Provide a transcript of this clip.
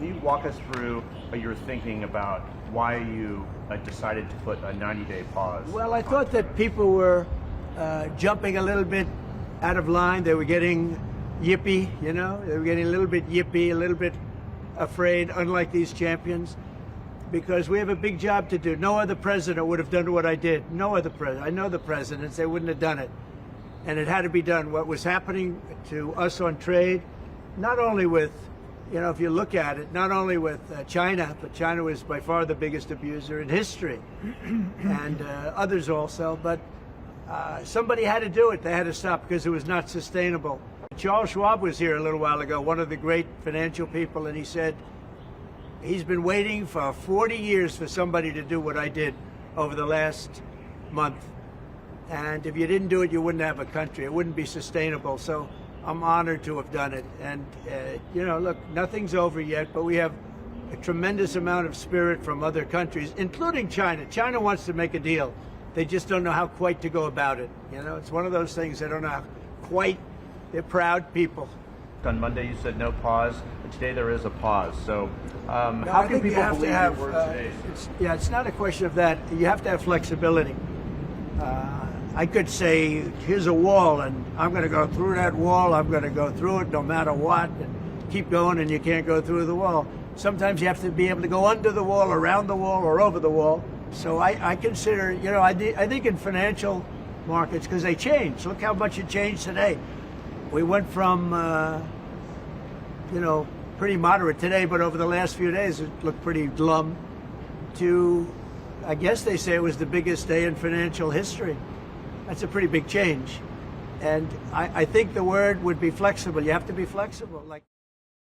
Can you walk us through your thinking about why you decided to put a 90-day pause? Well, I thought that people were jumping a little bit out of line. They were getting yippy, you know? They were getting a little bit yippy, a little bit afraid, unlike these champions, because we have a big job to do. No other president would have done what I did. No other president. I know the presidents, they wouldn't have done it. And it had to be done. What was happening to us on trade, not only with, you know, if you look at it, not only with China, but China was by far the biggest abuser in history, and others also, but somebody had to do it. They had to stop because it was not sustainable. Charles Schwab was here a little while ago, one of the great financial people, and he said he's been waiting for 40 years for somebody to do what I did over the last month. And if you didn't do it, you wouldn't have a country. It wouldn't be sustainable. So I'm honored to have done it. And, you know, look, nothing's over yet, but we have a tremendous amount of spirit from other countries, including China. China wants to make a deal. They just don't know how quite to go about it. You know, it's one of those things they don't know how quite. They're proud people. On Monday you said no pause, but today there is a pause. So how can people believe your word today? It's not a question of that. You have to have flexibility. I could say, here's a wall, and I'm going to go through that wall. I'm going to go through it no matter what, and keep going, and you can't go through the wall. Sometimes you have to be able to go under the wall, around the wall, or over the wall. So I consider, you know, I think in financial markets, because they change. Look how much it changed today. We went from, you know, pretty moderate today, but over the last few days it looked pretty glum, to, I guess they say it was the biggest day in financial history. That's a pretty big change. And I think the word would be flexible. You have to be flexible. Like.